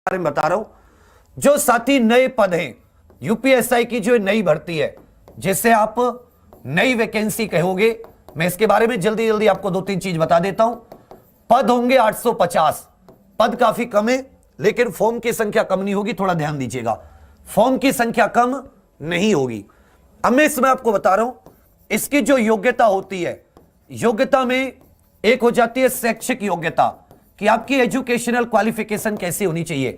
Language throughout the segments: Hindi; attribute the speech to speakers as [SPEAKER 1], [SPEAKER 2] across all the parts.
[SPEAKER 1] बारे में बता रहा हूं। जो साथी नए पद हैं, यूपीएसआई की जो नई भर्ती है, जिसे आप नई वैकेंसी कहोगे, मैं इसके बारे में जल्दी जल्दी आपको दो तीन चीज बता देता हूं। पद होंगे 850, पद काफी कम है, लेकिन फॉर्म की संख्या कम नहीं होगी, थोड़ा ध्यान दीजिएगा, फॉर्म की संख्या कम नहीं होगी। अब मैं इसमें आपको बता रहा हूं, इसकी जो योग्यता होती है, योग्यता में एक हो जाती है शैक्षिक योग्यता, कि आपकी एजुकेशनल क्वालिफिकेशन कैसी होनी चाहिए।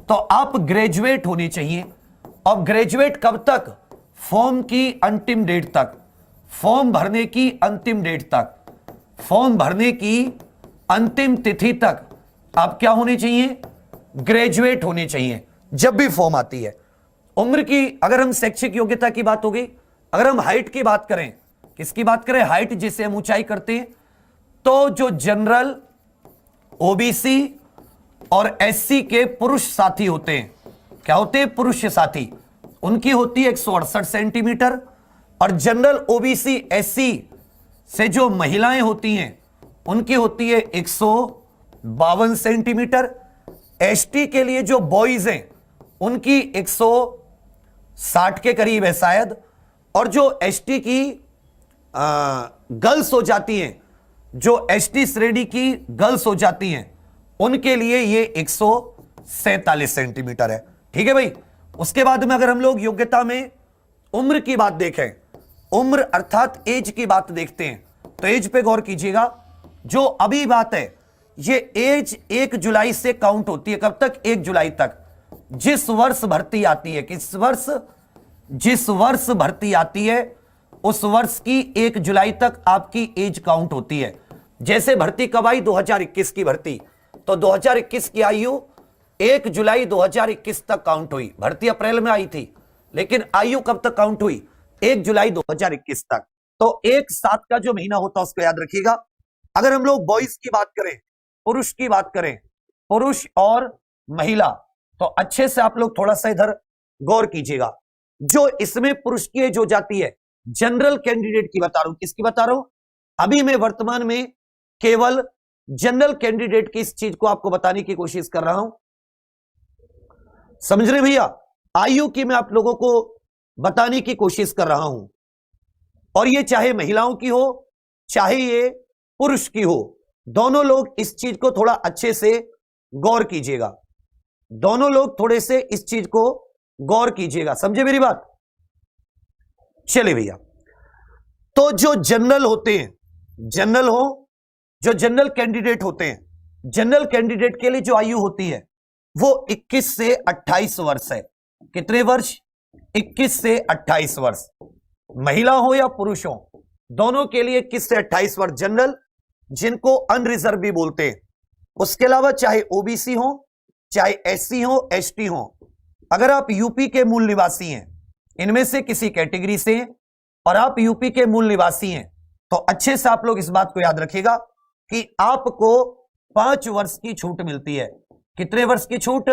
[SPEAKER 1] तो आप ग्रेजुएट होनी चाहिए। और ग्रेजुएट कब तक? फॉर्म की अंतिम डेट तक, फॉर्म भरने की अंतिम डेट तक, फॉर्म भरने की अंतिम तिथि तक आप क्या होने चाहिए? ग्रेजुएट होने चाहिए। जब भी फॉर्म आती है, उम्र की, अगर हम शैक्षिक योग्यता की बात होगी, अगर हम हाइट की बात करें, किसकी बात करें? हाइट, जिसे हम ऊंचाई करते हैं, तो जो जनरल, ओबीसी और एससी के पुरुष साथी होते हैं, क्या होते हैं? पुरुष साथी, उनकी होती है 168 सेंटीमीटर। और जनरल, ओबीसी, एससी से जो महिलाएं होती हैं, उनकी होती है 152 सेंटीमीटर। एसटी के लिए जो बॉयज हैं, उनकी 160 के करीब है शायद। और जो एसटी की गर्ल्स हो जाती हैं, जो एसटी श्रेणी की गर्ल्स हो जाती हैं, उनके लिए ये 147 सेंटीमीटर है। ठीक है भाई। उसके बाद में अगर हम लोग योग्यता में उम्र की बात देखें, उम्र अर्थात एज की बात देखते हैं, तो एज पे गौर कीजिएगा। जो अभी बात है, ये एज 1 जुलाई से काउंट होती है। कब तक? 1 जुलाई तक। जिस वर्ष भर्ती आती है, किस वर्ष? जिस वर्ष भर्ती आती है, उस वर्ष की 1 जुलाई तक आपकी एज काउंट होती है। जैसे भर्ती कब आई? 2021 की भर्ती, तो 2021 की आयु 1 जुलाई 2021 तक काउंट हुई। भर्ती अप्रैल में आई थी, लेकिन आयु कब तक काउंट हुई? 1 जुलाई 2021 तक। तो 1/7 का जो महीना होता है, उसको याद रखिएगा। अगर हम लोग बॉयज की बात करें, पुरुष की बात करें, पुरुष और महिला, तो अच्छे से आप लोग थोड़ा सा इधर गौर कीजिएगा। जो इसमें पुरुष की एज हो जाती है, जनरल कैंडिडेट की बता रहा हूं। किसकी बता रहा हूं? अभी मैं वर्तमान में केवल जनरल कैंडिडेट की इस चीज को आपको बताने की कोशिश कर रहा हूं। समझ रहे भैया? आयु की मैं आप लोगों को बताने की कोशिश कर रहा हूं। और ये चाहे महिलाओं की हो, चाहे ये पुरुष की हो, दोनों लोग इस चीज को थोड़ा अच्छे से गौर कीजिएगा। दोनों लोग थोड़े से इस चीज को गौर कीजिएगा। समझे मेरी बात? चलिए भैया, तो जो जनरल होते हैं, जनरल हो, जो जनरल कैंडिडेट होते हैं, जनरल कैंडिडेट के लिए जो आयु होती है, वो 21 से 28 वर्ष है। कितने वर्ष? 21 से 28 वर्ष। महिला हो या पुरुष हो, दोनों के लिए 21 से 28 वर्ष जनरल, जिनको अनरिजर्व भी बोलते हैं। उसके अलावा चाहे ओबीसी हो, चाहे एससी हो, एसटी हो, अगर आप यूपी के मूल निवासी हैं, इनमें से किसी कैटेगरी से हैं, और आप यूपी के मूल निवासी हैं, तो अच्छे से आप लोग इस बात को याद रखिएगा कि आपको 5 वर्ष की छूट मिलती है। कितने वर्ष की छूट?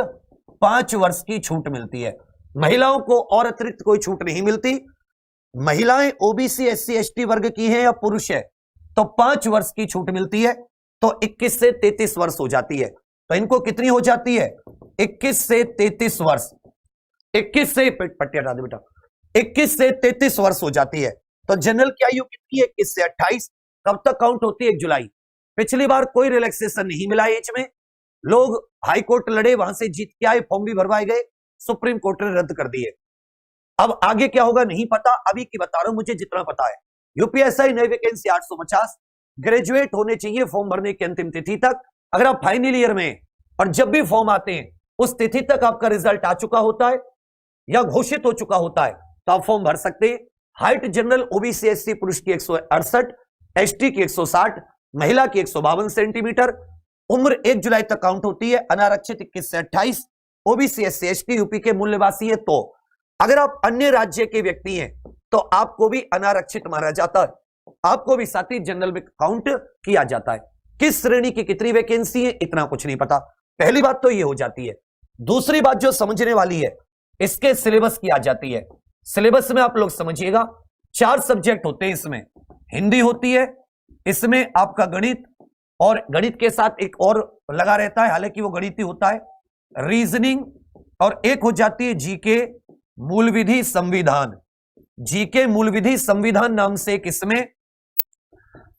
[SPEAKER 1] 5 वर्ष की छूट मिलती है। महिलाओं को और अतिरिक्त कोई छूट नहीं मिलती। महिलाएं ओबीसी, एससी, एसटी वर्ग की हैं या पुरुष है, तो 5 वर्ष की छूट मिलती है। तो 21 से 33 वर्ष हो जाती है। तो इनको कितनी हो जाती है? 21 से 33 वर्ष। 21 से पट्टी हटा दे बेटा, 21 से 33 वर्ष हो जाती है। तो जनरल की आयु कितनी है? 21 से 28। कब तक काउंट होती है? 1 जुलाई। पिछली बार कोई रिलैक्सेशन नहीं मिला एज में। लोग हाई कोर्ट लड़े, वहां से जीत के आए, फॉर्म भी भरवाए गए, सुप्रीम कोर्ट ने रद्द कर दिए। अब आगे क्या होगा नहीं पता, अभी की बता रहा हूं मुझे जितना पता है। यूपीएसआई नई वैकेंसी 850, ग्रेजुएट होने चाहिए फॉर्म भरने की अंतिम तिथि तक। अगर आप फाइनल ईयर में, और जब भी फॉर्म आते हैं, उस तिथि तक आपका रिजल्ट आ चुका होता है या घोषित हो चुका होता है, तो आप फॉर्म भर सकते हैं। हाइट जनरल, ओबीसी, एससी पुरुष की 168, एसटी की 160, महिला की 152 सेंटीमीटर। उम्र 1 जुलाई तक काउंट होती है। अनारक्षित 21 से 28, ओबीसी, एससी, एसटी यूपी के मूल निवासी है। तो अगर आप अन्य राज्य के व्यक्ति हैं, तो आपको भी अनारक्षित माना जाता है, आपको भी साथ ही जनरल में काउंट किया जाता है। किस श्रेणी की कितनी वैकेंसी है, इतना कुछ नहीं पता। पहली बात तो ये हो जाती है। दूसरी बात जो समझने वाली है, इसके सिलेबस की आ जाती है। सिलेबस में आप लोग समझिएगा, 4 सब्जेक्ट होते हैं इसमें। हिंदी होती है, इसमें आपका गणित, और गणित के साथ एक और लगा रहता है, हालांकि वो गणित ही होता है, रीजनिंग और एक हो जाती है जीके मूल विधि संविधान। जीके मूल विधि संविधान नाम से एक इसमें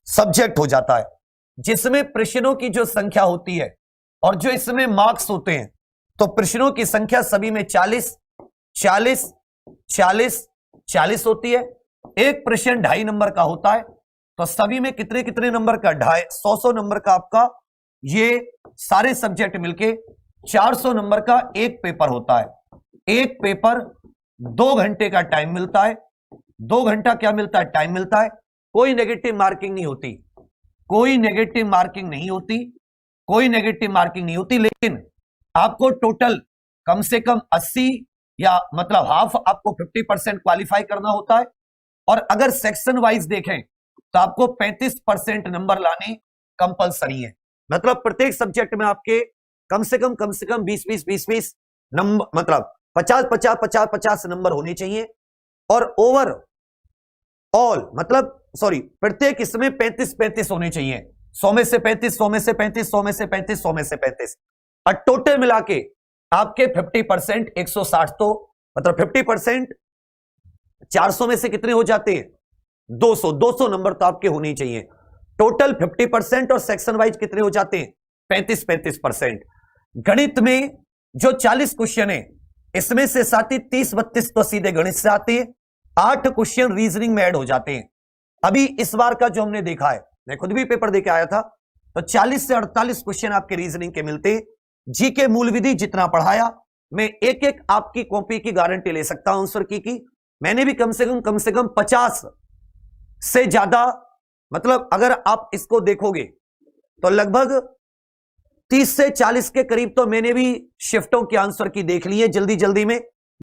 [SPEAKER 1] सब्जेक्ट हो जाता है, जिसमें प्रश्नों की जो संख्या होती है और जो इसमें मार्क्स होते हैं, तो प्रश्नों की संख्या सभी में 40 40 40 40 होती है। एक प्रश्न 2.5 नंबर का होता है, तो सभी में कितने कितने नंबर का, 100 नंबर का आपका ये सारे सब्जेक्ट मिलके 400 नंबर का एक पेपर होता है। एक पेपर 2 घंटे का टाइम मिलता है। 2 घंटा क्या मिलता है, टाइम मिलता है। कोई नेगेटिव मार्किंग नहीं होती, कोई नेगेटिव मार्किंग नहीं होती, कोई नेगेटिव मार्किंग नहीं होती। लेकिन आपको टोटल कम से कम 80 या मतलब हाफ आपको 50% क्वालिफाई करना होता है। और अगर सेक्शन वाइज देखें तो आपको 35% नंबर लाने कंपलसरी है। मतलब प्रत्येक सब्जेक्ट में आपके कम से कम 20 नंबर, मतलब 50 नंबर होने चाहिए। और ओवर ऑल मतलब प्रत्येक इसमें 35 होने चाहिए। 100 में से 35, 100 में से 35, 100 में से 35, 100 में से 35, और टोटल मिला के आपके 50% 160, तो मतलब 50% 400 में से कितने हो जाते हैं, 200 नंबर तो आपके होने चाहिए। टोटल 50% और सेक्शन वाइज कितने हो जाते हैं, 35%। गणित में जो 40 क्वेश्चन है, इसमें से साथ ही 30-32 तो सीधे गणित से आते हैं, 8 क्वेश्चन रीजनिंग में ऐड हो जाते हैं। अभी इस बार का जो हमने देखा है, मैं खुद भी पेपर देके आया था, तो 40 से 48 क्वेश्चन आपके रीजनिंग के मिलते हैं। जीके मूल विधि जितना पढ़ाया, मैं एक एक आपकी कॉपी की गारंटी ले सकता हूं आंसर की। मैंने भी कम से कम 50 से ज्यादा, मतलब अगर आप इसको देखोगे तो लगभग 30 से 40 के करीब तो मैंने भी शिफ्टों के आंसर की देख ली है जल्दी जल्दी में।